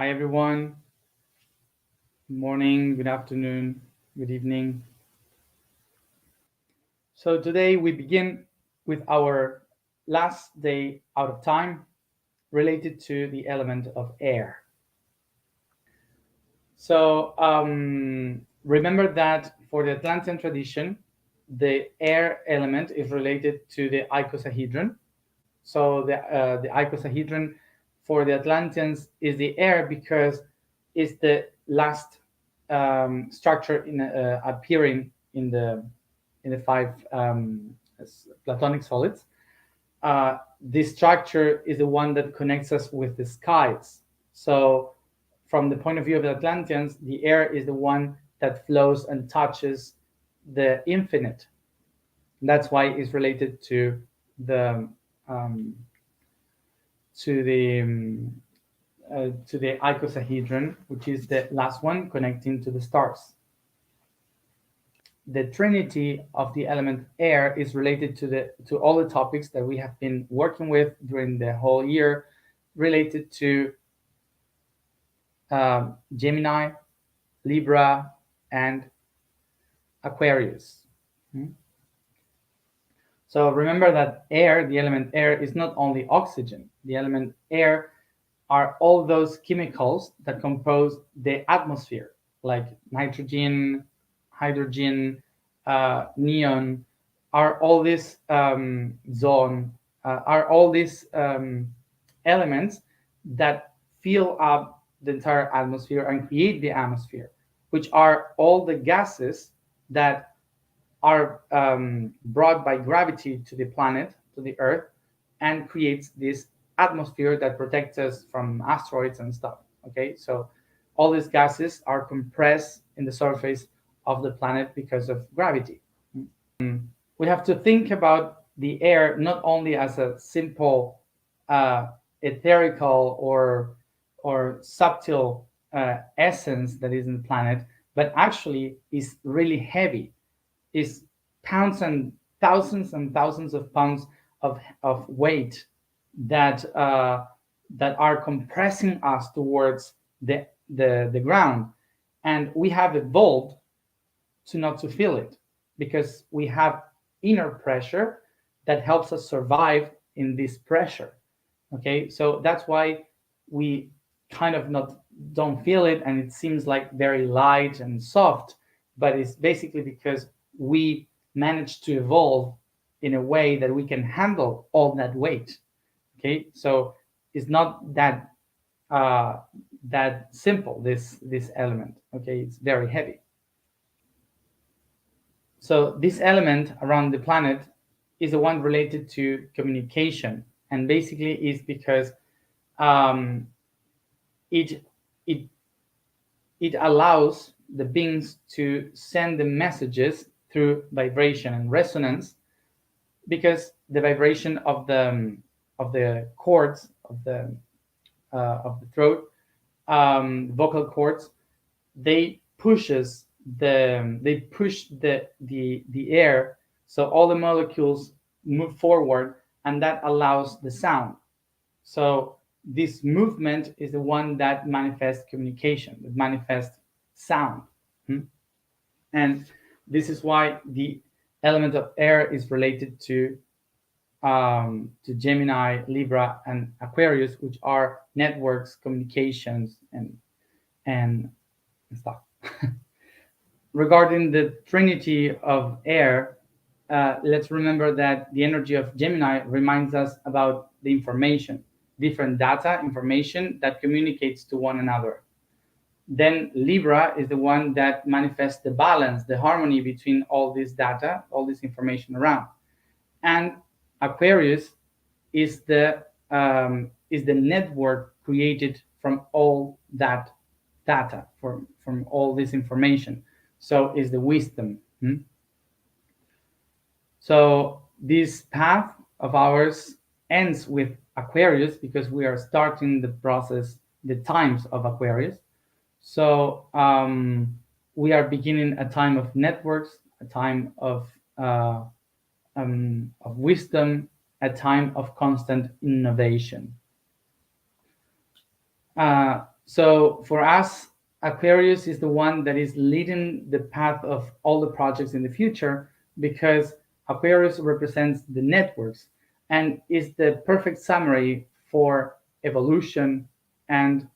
Hi, everyone. Good morning, good afternoon, good evening. So, today we begin with our last day out of time related to the element of air. So, remember that for the Atlantean tradition, the air element is related to the icosahedron. So, the icosahedron for the Atlanteans is the air because it's the last structure appearing in the five Platonic solids. This structure is the one that connects us with the skies. So, from the point of view of the Atlanteans, the air is the one that flows and touches the infinite. That's why it's related the um, to the to the icosahedron, which is the last one connecting to the stars. The trinity of the element air is related to all the topics that we have been working with during the whole year, related to Gemini, Libra, and Aquarius. So remember that air, the element air, is not only oxygen. The element air are all those chemicals that compose the atmosphere, like nitrogen, hydrogen, neon, are all these zone, are all these elements that fill up the entire atmosphere and create the atmosphere, which are all the gases that are brought by gravity to the planet, to the Earth, and creates this atmosphere that protects us from asteroids and stuff. Okay, so all these gases are compressed in the surface of the planet because of gravity. We have to think about the air not only as a simple uh, etherical or subtle essence that is in the planet, but actually is really heavy, is pounds and thousands of pounds of weight that are compressing us towards the ground, and we have evolved to not to feel it because we have inner pressure that helps us survive in this pressure. Okay, so that's why we kind of not don't feel it, and it seems like very light and soft, but it's basically because we managed to evolve in a way that we can handle all that weight. Okay, so it's not uh, that simple, this element. Okay, it's very heavy. So this element around the planet is the one related to communication, and basically is because um, it it it allows the beings to send the messages through vibration and resonance, because the vibration of the chords of the throat, vocal cords, they push the air, so all the molecules move forward, and that allows the sound. So this movement is the one that manifests communication, that manifests sound. And this is why the element of air is related to Gemini, Libra, and Aquarius, which are networks, communications, and stuff. Regarding the trinity of air, let's remember that the energy of Gemini reminds us about the information, different data, information that communicates to one another. Then Libra is the one that manifests the balance, the harmony between all this data, all this information around. And Aquarius is the network created from all that data, from all this information. So is the wisdom. So this path of ours ends with Aquarius because we are starting the process, the times of Aquarius. So we are beginning a time of networks, a time of wisdom, a time of constant innovation. So for us, Aquarius is the one that is leading the path of all the projects in the future, because Aquarius represents the networks and is the perfect summary for evolution and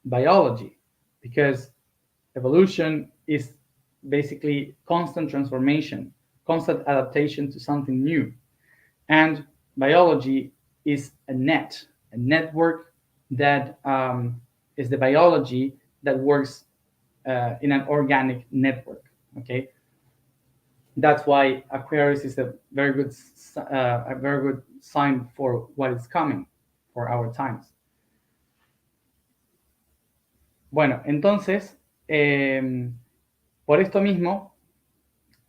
biology, because evolution is basically constant transformation, constant adaptation to something new. And biology is a network that is the biology that works in an organic network. Okay, that's why Aquarius is a very good sign for what is coming for our times. Bueno, entonces, por esto mismo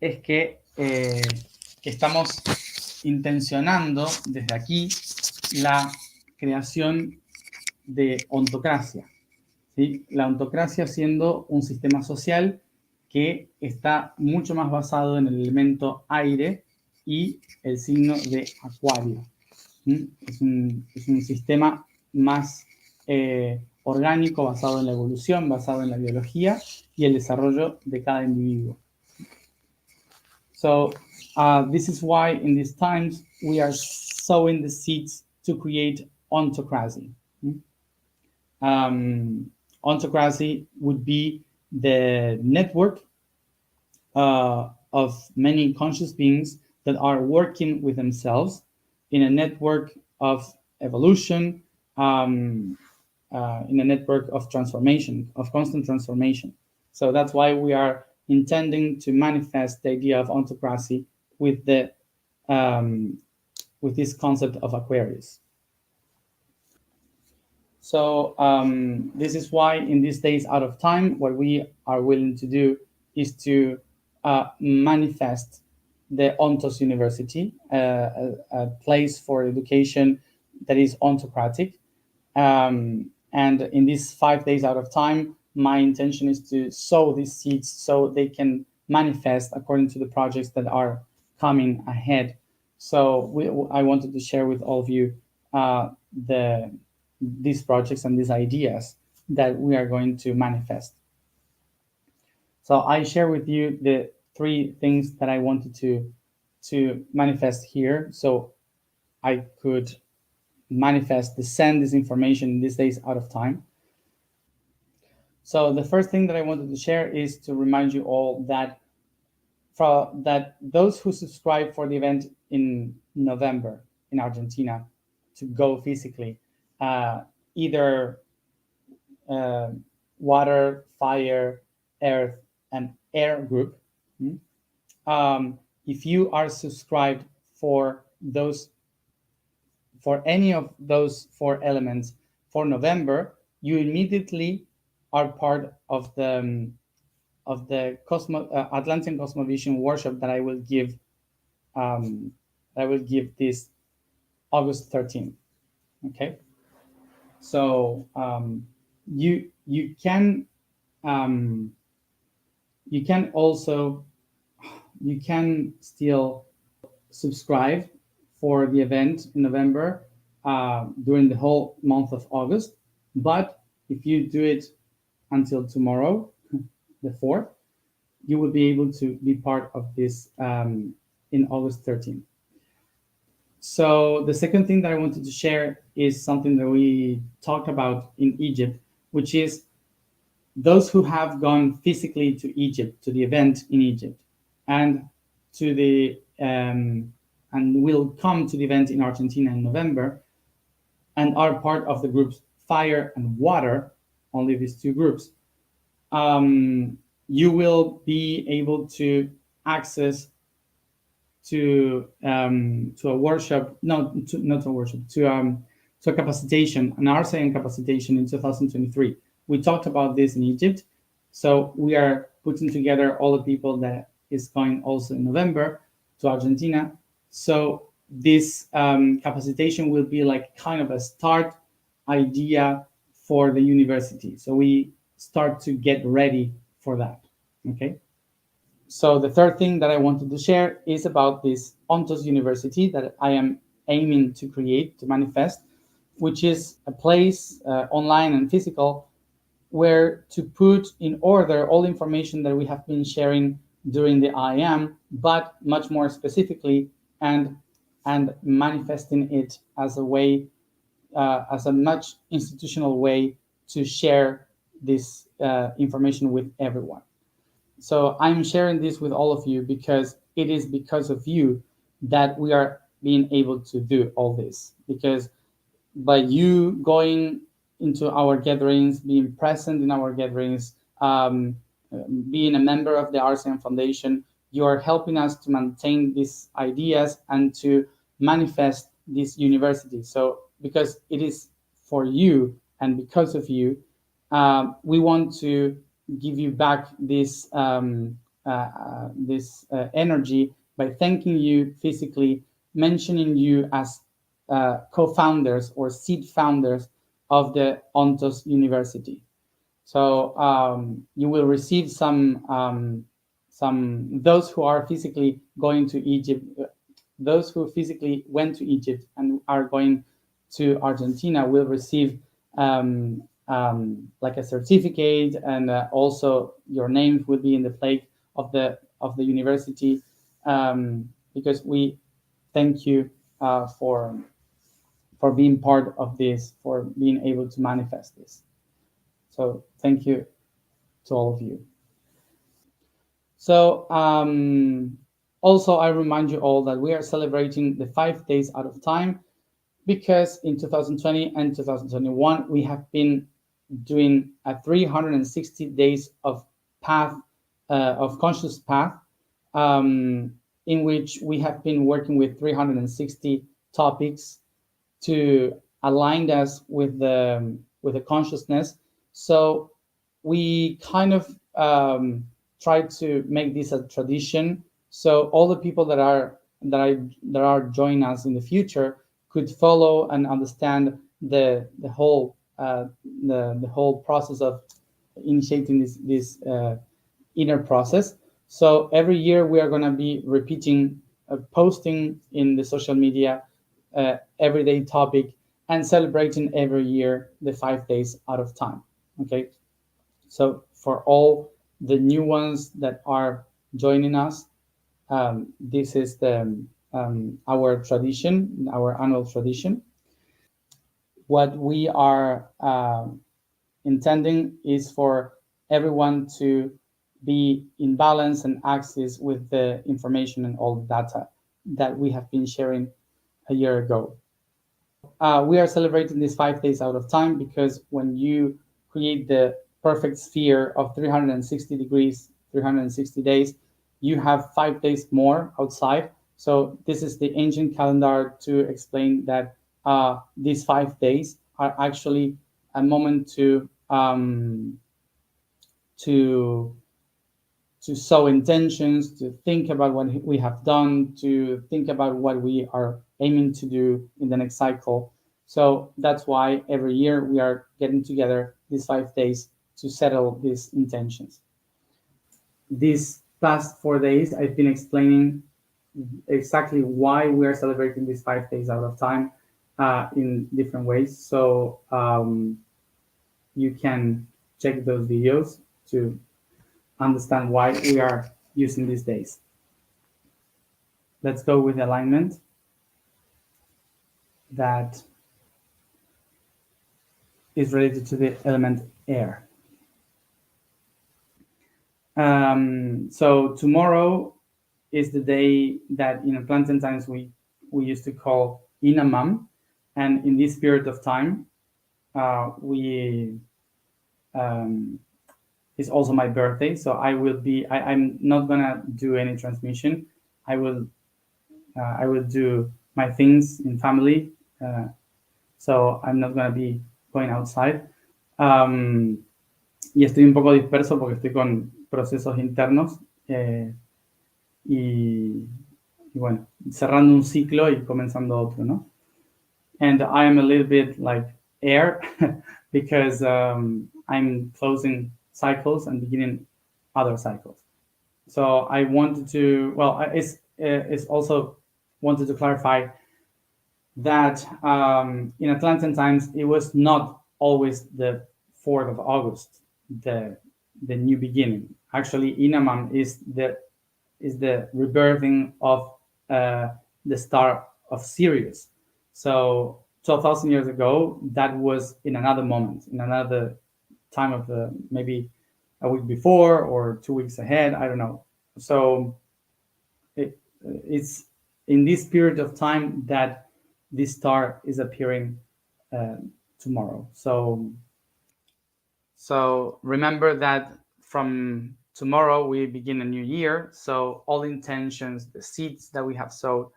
es que estamos intencionando desde aquí la creación de ontocracia. ¿Sí? La ontocracia siendo un sistema social que está mucho más basado en el elemento aire y el signo de Acuario. ¿Sí? Es un sistema más orgánico, basado en la evolución, basado en la biología y el desarrollo de cada individuo. So this is why in these times we are sowing the seeds to create ontocracy. Ontocracy would be the network of many conscious beings that are working with themselves in a network of evolution, in a network of transformation, of constant transformation. So that's why we are intending to manifest the idea of ontocracy with with this concept of Aquarius. So this is why in these days out of time, what we are willing to do is to manifest the Ontos University, a place for education that is ontocratic. And in these 5 days out of time, my intention is to sow these seeds so they can manifest according to the projects that are coming ahead. So I wanted to share with all of you these projects and these ideas that we are going to manifest. So I share with you the 3 things that I wanted to manifest here, so I could manifest send this information in these days out of time. So the first thing that I wanted to share is to remind you all that those who subscribe for the event in November in Argentina to go physically, either water, fire, earth, and air group. If you are subscribed for any of those 4 elements for November, you immediately are part of the Atlantean Cosmovision workshop that I will give. This August 13th. Okay, so you can still subscribe for the event in November during the whole month of August. But if you do it until tomorrow, the 4th, you will be able to be part of this in August 13th. So the second thing that I wanted to share is something that we talked about in Egypt, which is those who have gone physically to Egypt, to the event in Egypt, and to the and will come to the event in Argentina in November, and are part of the groups Fire and Water, only these 2 groups, you will be able to access to a workshop, not a workshop, to a capacitation, an RCN capacitation in 2023. We talked about this in Egypt, so we are putting together all the people that is going also in November to Argentina. So this capacitation will be like kind of a start idea for the university. So we start to get ready for that. Okay. So the third thing that I wanted to share is about this Ontos University that I am aiming to create, to manifest which is a place, online and physical, where to put in order all the information that we have been sharing during the IM, but much more specifically, and manifesting it as a way, as a much institutional way to share this information with everyone. So I'm sharing this with all of you because it is because of you that we are being able to do all this. Because by you going into our gatherings, being present in our gatherings, being a member of the RCM Foundation, you are helping us to maintain these ideas and to manifest this university. So, because it is for you and because of you, we want to give you back this energy by thanking you physically, mentioning you as co-founders or seed founders of the Ontos University. So you will receive some those who are physically going to Egypt, those who physically went to Egypt and are going to Argentina will receive like a certificate, and also your names will be in the plaque of the university, because we thank you for being part of this, for being able to manifest this. So thank you to all of you. So also, I remind you all that we are celebrating the 5 days out of time, because in 2020 and 2021 we have been doing a 360 days of path, of conscious path, in which we have been working with 360 topics to align us with the consciousness. So we kind of try to make this a tradition. So all the people that are joining us in the future could follow and understand the whole the whole process of initiating this inner process. So every year we are going to be repeating, posting in the social media, everyday topic, and celebrating every year the 5 days out of time. Okay, so for all the new ones that are joining us, this is the our tradition, our annual tradition. What we are intending is for everyone to be in balance and access with the information and all the data that we have been sharing a year ago. We are celebrating these 5 days out of time because when you create the perfect sphere of 360 degrees, 360 days, you have 5 days more outside. So this is the ancient calendar to explain that these 5 days are actually a moment to to sow intentions, to think about what we have done, to think about what we are aiming to do in the next cycle. So that's why every year we are getting together these 5 days to settle these intentions. These past 4 days, I've been explaining exactly why we are celebrating these 5 days out of time in different ways. So you can check those videos to understand why we are using these days. Let's go with alignment that is related to the element air. So tomorrow is the day that in Atlantean times we used to call Inamam, and in this period of time, it's also my birthday, so I'm not gonna do any transmission. I will do my things in family, so I'm not gonna be going outside. Y estoy un poco disperso porque estoy con procesos internos, y bueno, cerrando un ciclo y comenzando otro, ¿no? And I am a little bit like air because I'm closing cycles and beginning other cycles. So I wanted to, well, it's also wanted to clarify that in Atlantean times it was not always the 4th of August, the new beginning. Actually, Inaman is the rebirthing of the star of Sirius. So 12,000 years ago, that was in another moment, in another time of the maybe a week before or 2 weeks ahead. I don't know. So it's in this period of time that this star is appearing uh, tomorrow. So remember that from tomorrow we begin a new year. So all intentions, the seeds that we have sowed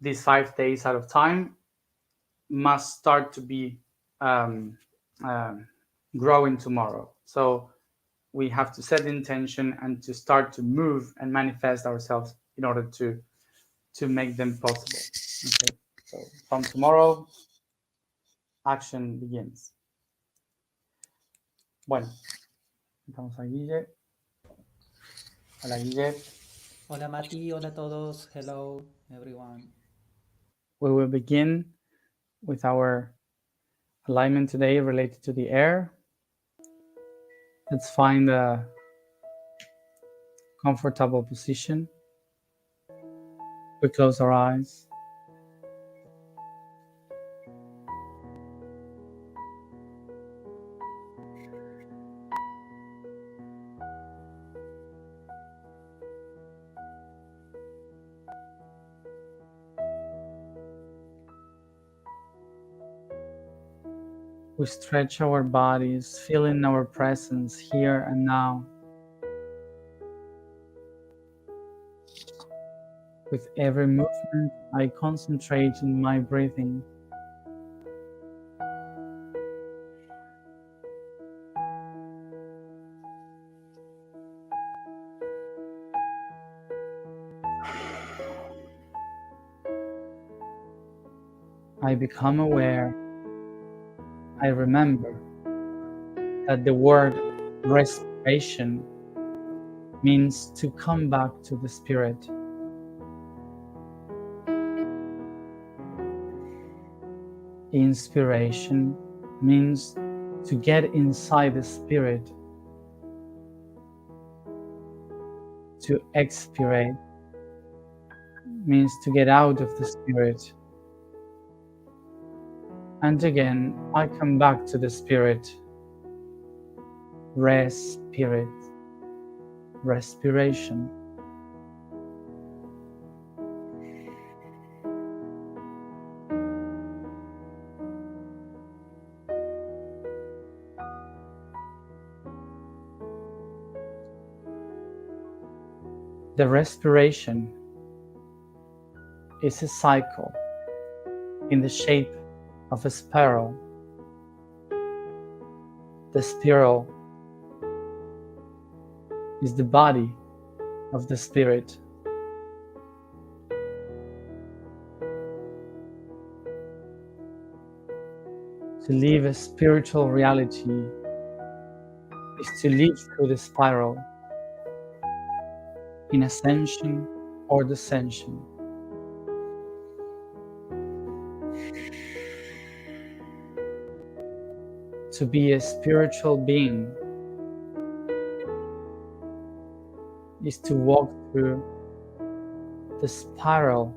these 5 days out of time must start to be um, um, growing tomorrow. So we have to set the intention and to start to move and manifest ourselves in order to make them possible. Okay, so from tomorrow, action begins. Bueno, estamos a Guille. Hola, Guille. Hola Mati, hola a todos, hello everyone. We will begin with our alignment today related to the air. Let's find a comfortable position. We close our eyes. We stretch our bodies, feeling our presence here and now. With every movement, I concentrate in my breathing. I become aware. I remember that the word respiration means to come back to the spirit. Inspiration means to get inside the spirit. To expirate means to get out of the spirit. And again, I come back to the spirit. Respiration. The respiration is a cycle in the shape of a spiral. The spiral is the body of the spirit. To live a spiritual reality is to live through the spiral in ascension or descension. To be a spiritual being is to walk through the spiral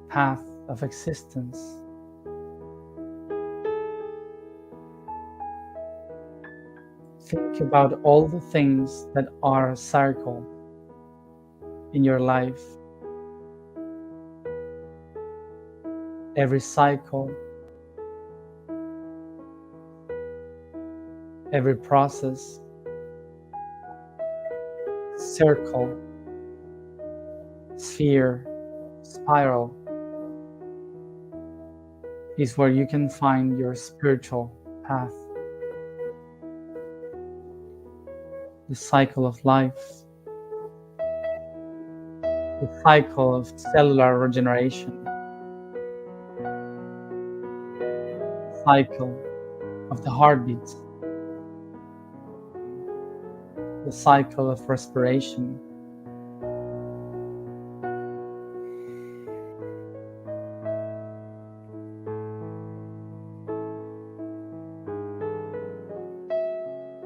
path of existence. Think about all the things that are a circle in your life. Every cycle, every process, circle, sphere, spiral is where you can find your spiritual path. The cycle of life, the cycle of cellular regeneration, the cycle of the heartbeat, the cycle of respiration,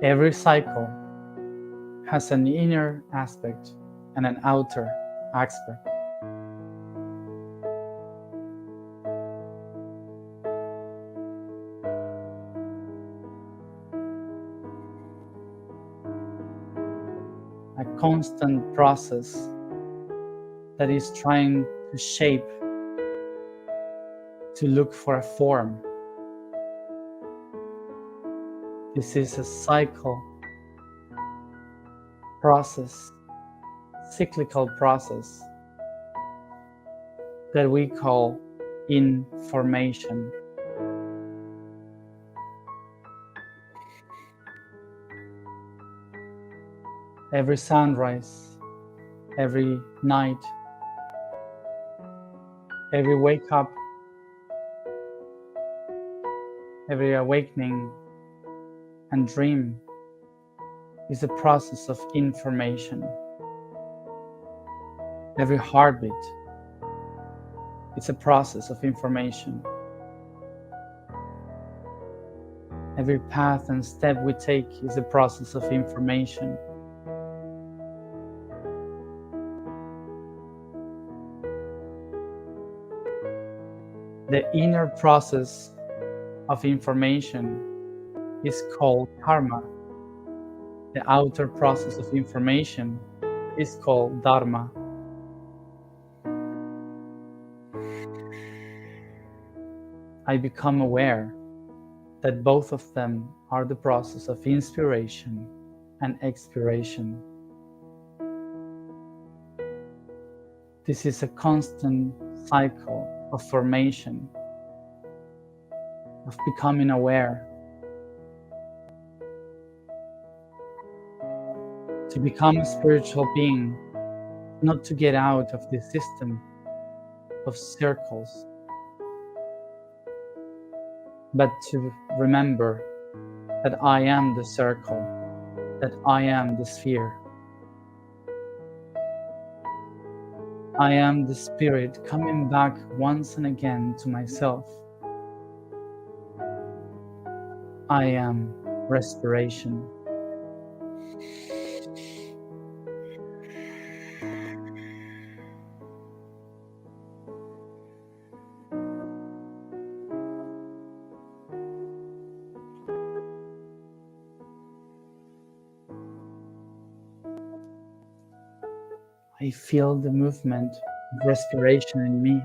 Every cycle has an inner aspect and an outer aspect. A constant process that is trying to shape, to look for a form. This is a cycle process, cyclical process that we call information. Every sunrise, every night, every wake up, every awakening and dream is a process of information. Every heartbeat is a process of information. Every path and step we take is a process of information. The inner process of information is called karma. The outer process of information is called dharma. I become aware that both of them are the process of inspiration and expiration. This is a constant cycle of formation, of becoming aware. To become a spiritual being, not to get out of the system of circles, but to remember that I am the circle, that I am the sphere. I am the spirit coming back once and again to myself. I am respiration. I feel the movement of respiration in me.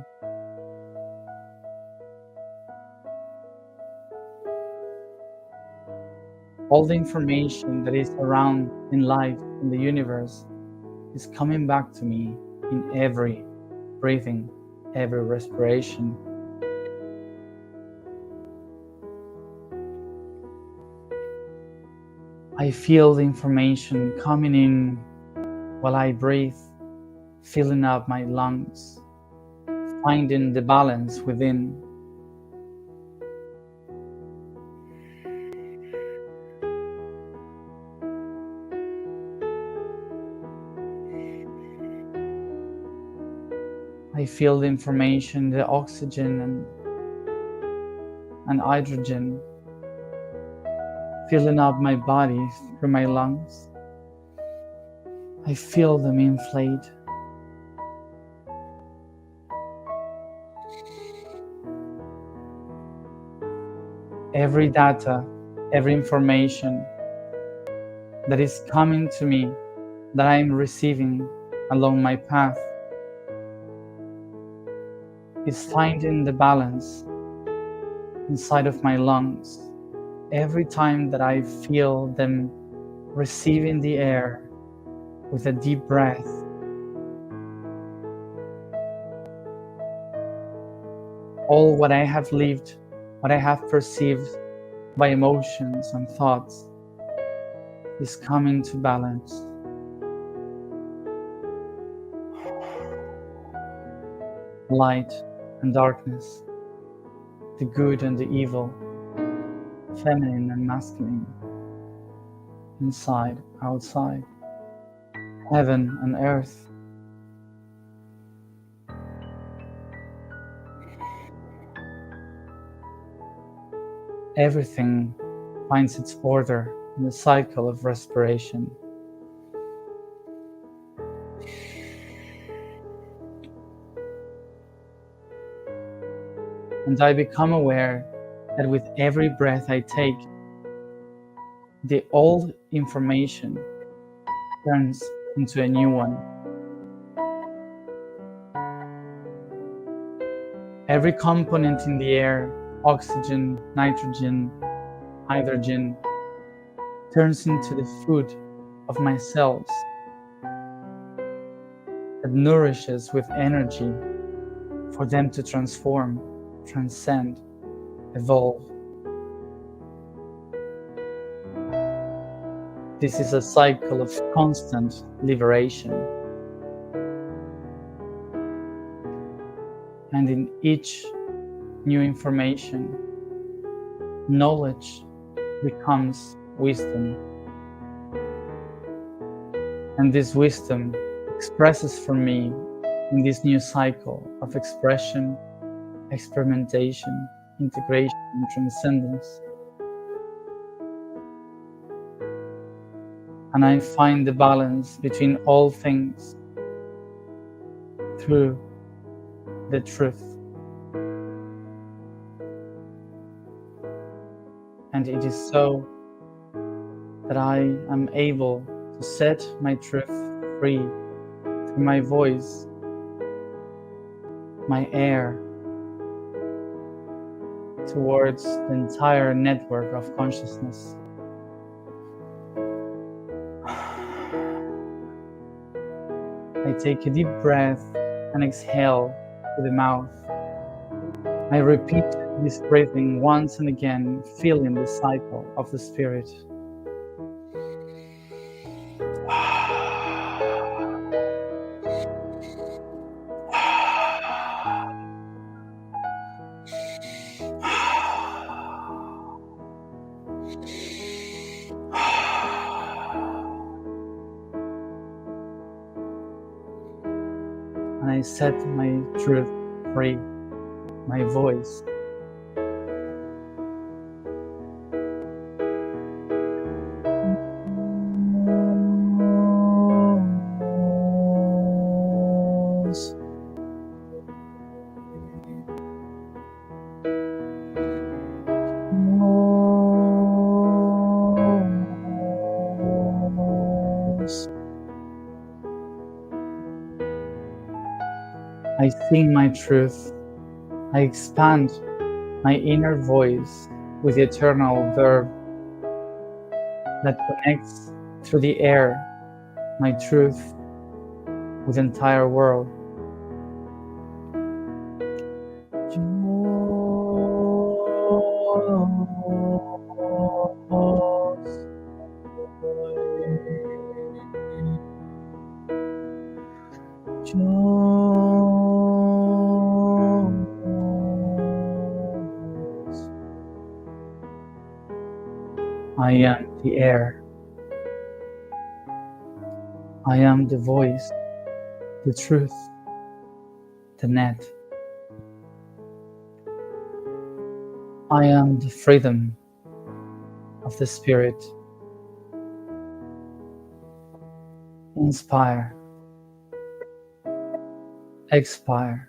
All the information that is around in life, in the universe, is coming back to me in every breathing, every respiration. I feel the information coming in while I breathe, filling up my lungs, finding the balance within. I feel the information, the oxygen and hydrogen filling up my body through my lungs. I feel them inflate. Every data, every information that is coming to me, that I am receiving along my path, is finding the balance inside of my lungs. Every time that I feel them receiving the air with a deep breath, all what I have lived, what I have perceived by emotions and thoughts is coming to balance. Light and darkness, the good and the evil, feminine and masculine, inside, outside, heaven and earth. Everything finds its order in the cycle of respiration. And I become aware that with every breath I take, the old information turns into a new one. Every component in the air, oxygen, nitrogen, hydrogen, turns into the food of my cells that nourishes with energy for them to transform, transcend, evolve. This is a cycle of constant liberation. And in each new information, knowledge becomes wisdom. And this wisdom expresses for me in this new cycle of expression, experimentation, integration, and transcendence. And I find the balance between all things through the truth. And it is so that I am able to set my truth free through my voice, my air, towards the entire network of consciousness. I take a deep breath and exhale through the mouth. I repeat this breathing once and again, feeling the cycle of the spirit. And I set my truth free, my voice. I sing my truth. I expand my inner voice with the eternal verb that connects through the air my truth with the entire world. I am the air. I am the voice, the truth, the net. I am the freedom of the spirit. Inspire, expire,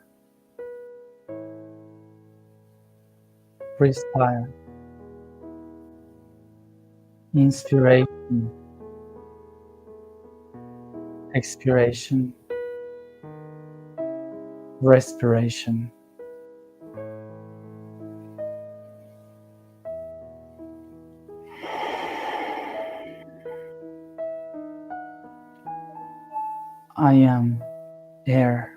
respire, inspiration, expiration, respiration. I am air.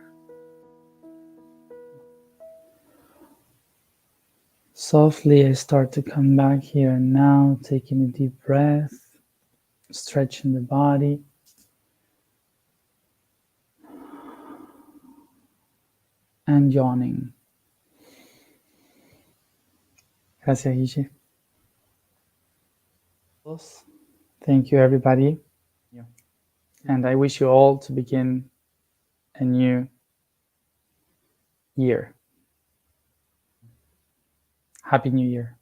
Softly, I start to come back here now, taking a deep breath, stretching the body. And yawning. Gracias, Guille. Thank you, everybody. And I wish you all to begin a new year. Happy New Year.